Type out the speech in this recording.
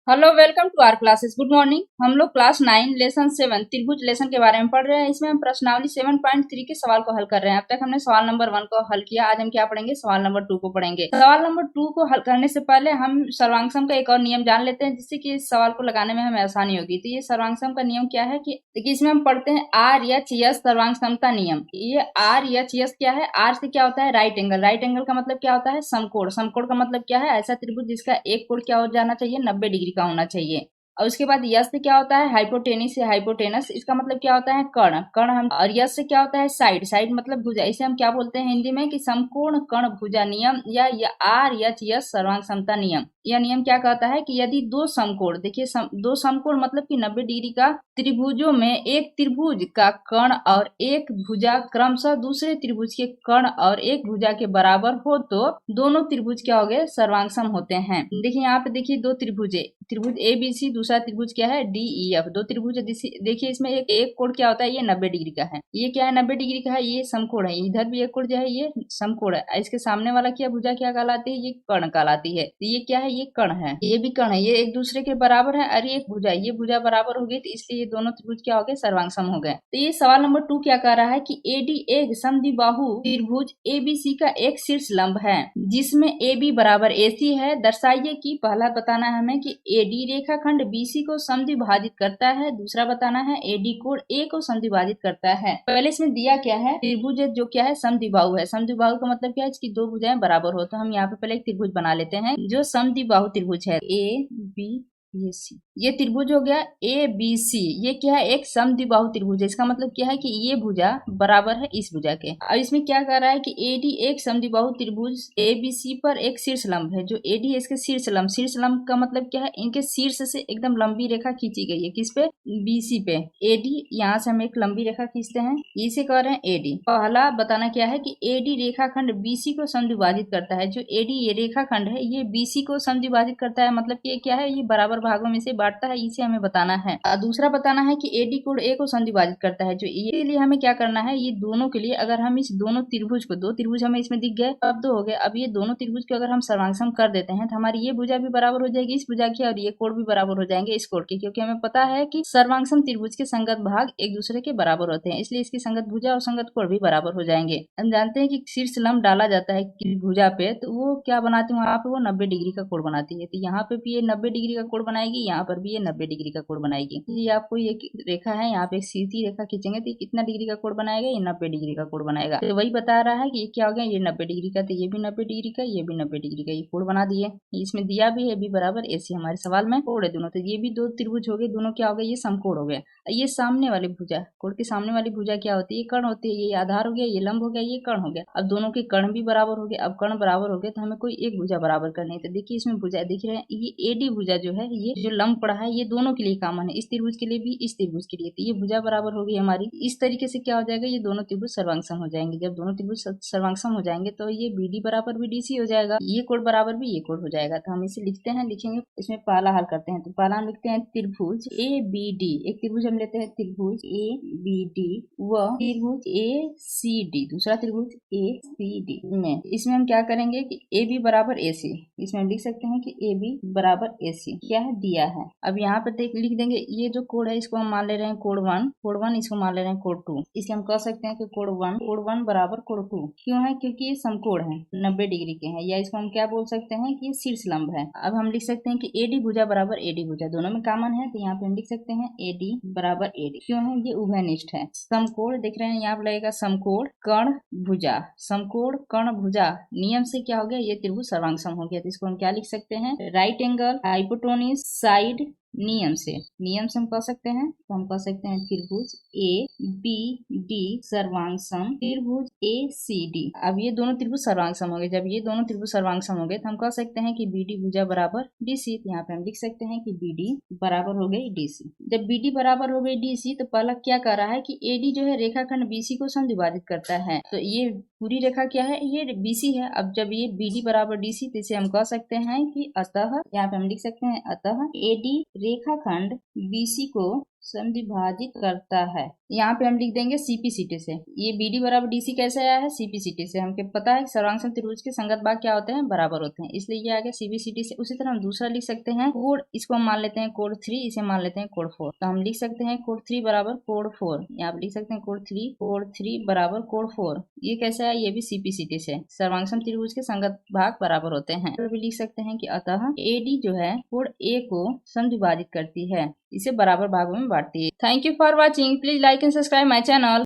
Hello, welcome to our classes. Good morning. हम लोग class 9 lesson 7 त्रिभुज लेसन के बारे में पढ़ रहे हैं। इसमें हम प्रश्नावली 7.3 के सवाल को हल कर रहे हैं। अब तक हमने सवाल नंबर 1 को हल किया। आज हम क्या पढ़ेंगे? सवाल नंबर 2 को पढ़ेंगे। सवाल नंबर 2 को हल करने से पहले हम सर्वांगसम का एक और नियम जान लेते हैं, जिससे कि इस सवाल को लगाने में हमें आसानी होगी। तो ये सर्वांगसम का नियम क्या है कि देखिए, इसमें हम पढ़ते हैं आर एच एस सर्वांग समता नियम। ये आर एच एस क्या है? आर से क्या होता है? Right angle. राइट एंगल का मतलब क्या होता है? समकोण। समकोण का मतलब क्या है? ऐसा त्रिभुज जिसका एक कोण क्या हो जाना चाहिए? 90 डिग्री का होना चाहिए। और उसके बाद यश से क्या होता है? हाइपोटेनिस या हाइपोटेनस। इसका मतलब क्या होता है? कर्ण। कर्ण हम। और यश से क्या होता है? साइड। साइड मतलब भुजा। इसे हम क्या बोलते हैं हिंदी में? कि समकोण कर्ण भुजा नियम या आर एच एस सर्वांग समता नियम। यह नियम क्या कहता है कि यदि दो समकोण, देखिए दो समकोण मतलब कि 90 डिग्री का त्रिभुजों में एक त्रिभुज का कर्ण और एक भुजा क्रमशः दूसरे त्रिभुज के कर्ण और एक भुजा के बराबर हो तो दोनों त्रिभुज क्या हो गए? सर्वांगसम होते हैं। देखिए यहाँ पे देखिए दो त्रिभुज है। त्रिभुज ए बी सी, दूसरा त्रिभुज क्या है? D E F. दो त्रिभुज है। देखिए इसमें एक कोण क्या होता है? ये 90 डिग्री का है। ये क्या है? 90 डिग्री का है। ये समकोण है। इधर भी एक कोण जो है ये समकोण है। इसके सामने वाला क्या भुजा क्या कहलाती है? ये कर्ण कहलाती है। तो ये क्या है? ये कर्ण है। ये भी कर्ण है। ये एक दूसरे के बराबर है। अरे एक भुजा, ये भुजा बराबर हो गई, तो इसलिए ये दोनों त्रिभुज क्या हो गए? सर्वांगसम हो गए। तो ये सवाल नंबर 2 क्या कह रहा है कि एडी एक समद्विबाहु त्रिभुज एबीसी का एक शीर्ष लंब है, जिसमें AB बराबर AC है। दर्शाइए कि पहला बताना है हमें कि AD रेखाखंड BC को समद्विभाजित करता है। दूसरा बताना है AD कोण A को समद्विभाजित करता है। पहले इसमें दिया क्या है? त्रिभुज जो क्या है? समद्विबाहु है। समद्विबाहु का मतलब क्या है? इसकी दो भुजाएं बराबर हो। तो हम यहाँ पे पहले एक त्रिभुज बना लेते हैं जो समद्विबाहु त्रिभुज है। ABC ये त्रिभुज हो गया ABC। ये क्या है? एक समद्विबाहु त्रिभुज है। इसका मतलब क्या है कि ये भुजा बराबर है इस भुजा के। अब इसमें क्या कर रहा है कि AD एक समद्विबाहु त्रिभुज ABC पर एक शीर्ष लंब है। जो AD है इसके शीर्ष लंब। शीर्ष लंब का मतलब क्या है? इनके शीर्ष से एकदम लंबी रेखा खींची गई है। किस पे? BC पे। AD यहाँ से हम एक लंबी रेखा खींचते हैं, इसे कह रहे हैं AD। पहला बताना क्या है कि AD रेखाखंड BC को समद्विभाजित करता है। जो AD ये रेखाखंड है ये BC को समद्विभाजित करता है। मतलब कि क्या है? ये बराबर भागों में से बांटता है। इसे हमें बताना है। दूसरा बताना है कि AD कोण A को समद्विभाजित करता है। जो ये लिए हमें क्या करना है? ये दोनों के लिए अगर हम इस दोनों त्रिभुज को, दो त्रिभुज हमें इसमें दिख गए, अब दो हो गए। अब ये दोनों त्रिभुज को अगर हम सर्वांगसम कर देते हैं तो हमारी ये भुजा भी बराबर हो जाएगी इस भुजा की, और ये कोण भी बराबर हो जाएंगे इस कोण के। क्योंकि हमें पता है कि सर्वांगसम त्रिभुज के संगत भाग एक दूसरे के बराबर होते हैं, इसलिए इसकी संगत भुजा और संगत कोण भी बराबर हो जाएंगे। हम जानते हैं कि शीर्ष लंब डाला जाता है भुजा पे, तो वो क्या बनाती है? वहां पे वो 90 डिग्री का कोण बनाती है। तो यहाँ पे भी ये 90 डिग्री का कोण बनाएगी, यहाँ पर भी ये 90 डिग्री का कोण बनाएगी। ये आपको ये रेखा है, यहाँ पे एक सीधी रेखा खींचेंगे तो कितना डिग्री का कोण बनाएगा? ये 90 डिग्री का कोण बनाएगा। तो वही बता रहा है कि ये क्या हो गया? ये 90 डिग्री का, तो ये भी 90 डिग्री का, ये भी 90 डिग्री का, ये कोण बना दिए। इसमें दिया भी है B बराबर AC। हमारे सवाल में कोण है दोनों, तो ये भी दो त्रिभुज हो गए, दोनों क्या हो गए? ये समकोण हो गया। ये सामने वाली भुजा, कोण के सामने वाली भुजा क्या होती है? ये कर्ण होती है। ये आधार हो गया, ये लंब हो गया, ये कर्ण हो गया। अब दोनों के कर्ण भी बराबर हो गए। अब कर्ण बराबर हो गए तो हमें कोई एक भुजा बराबर करनी है। तो देखिए इसमें भुजा दिख रहे हैं, ये AD भुजा जो है, ये जो लंब पड़ा है, ये दोनों के लिए कॉमन है। इस त्रिभुज के लिए भी, इस त्रिभुज के लिए। तो ये भुजा बराबर हो गई हमारी। इस तरीके से क्या हो जाएगा? ये दोनों त्रिभुज सर्वांगसम हो जाएंगे। जब दोनों त्रिभुज सर्वांगसम हो जाएंगे तो ये BD बराबर भी DC हो जाएगा, ये कोण बराबर भी ये कोण हो जाएगा। तो हम इसे लिखते हैं, लिखेंगे। इसमें पहला हल करते हैं। तो पहला हम लिखते हैं त्रिभुज ABD। एक त्रिभुज हम लेते हैं त्रिभुज ABD व त्रिभुज ACD। दूसरा त्रिभुज ACD में इसमें हम क्या करेंगे कि AB बराबर AC। इसमें हम लिख सकते हैं कि AB बराबर AC क्या है? दिया है। अब यहाँ पर लिख देंगे ये जो कोण है इसको हम मान ले रहे हैं कोण 1, इसको मान ले रहे हैं कोण 2। इसे हम कह सकते हैं कि कोण 1 बराबर कोण 2 क्यों है? क्योंकि ये समकोण है, 90 डिग्री के हैं। या इसको हम क्या बोल सकते हैं कि ये शीर्ष लंब है। अब हम लिख सकते हैं कि AD भुजा बराबर AD भुजा, दोनों में कॉमन है। तो यहाँ पे हम लिख सकते हैं AD बराबर AD क्यों है? ये उभयनिष्ठ है। समकोण देख रहे हैं, यहाँ पे लगेगा समकोण कर्ण भुजा। समकोण कर्ण भुजा नियम से क्या हो गया? ये त्रिभुज सर्वांगसम हो गया। तो इसको हम क्या लिख सकते हैं? राइट एंगल हाइपोटेन्यूज साइड नियम से हम कह सकते हैं। तो हम कह सकते हैं त्रिभुज ABD सर्वांगसम त्रिभुज ACD। अब ये दोनों त्रिभुज सर्वांगसम हो गए। जब ये दोनों त्रिभुज सर्वांगसम हो गए तो हम कह सकते हैं कि BD भुजा बराबर DC। तो यहाँ पे हम लिख सकते हैं कि BD बराबर हो गई DC। जब BD बराबर हो गई DC तो पहला क्या कर रहा है कि AD जो है रेखाखंड BC को समद्विभाजित करता है। तो ये पूरी रेखा क्या है? ये BC है। अब जब ये BD बराबर DC तो इसे हम कह सकते हैं कि अतः, यहाँ पे हम लिख सकते हैं अतः AD रेखाखंड BC को समद्विभाजित करता है। यहाँ पे हम लिख देंगे सीपीसीटी से। ये बीडी बराबर डीसी कैसे आया है? सीपीसीटी से। हमको पता है सर्वांग त्रिभुज के संगत भाग क्या होते हैं? बराबर होते हैं, इसलिए ये आ गया सीपीसीटी से। उसी तरह हम दूसरा लिख सकते हैं कोड, इसको हम मान लेते हैं कोड 3, इसे मान लेते हैं कोड 4। तो हम लिख सकते हैं कोड 3 बराबर कोड 4। यहाँ पे लिख सकते हैं कोड 3 बराबर कोड 4। ये कैसे है? ये भी सीपीसीटी से। सर्वांग त्रिभुज के संगत भाग बराबर होते हैं। तो भी लिख सकते हैं कि अतः एडी जो है कोड ए को समद्विभाजित करती है, इसे बराबर भागों में बांटती है। Thank you for watching. Please like and subscribe my channel.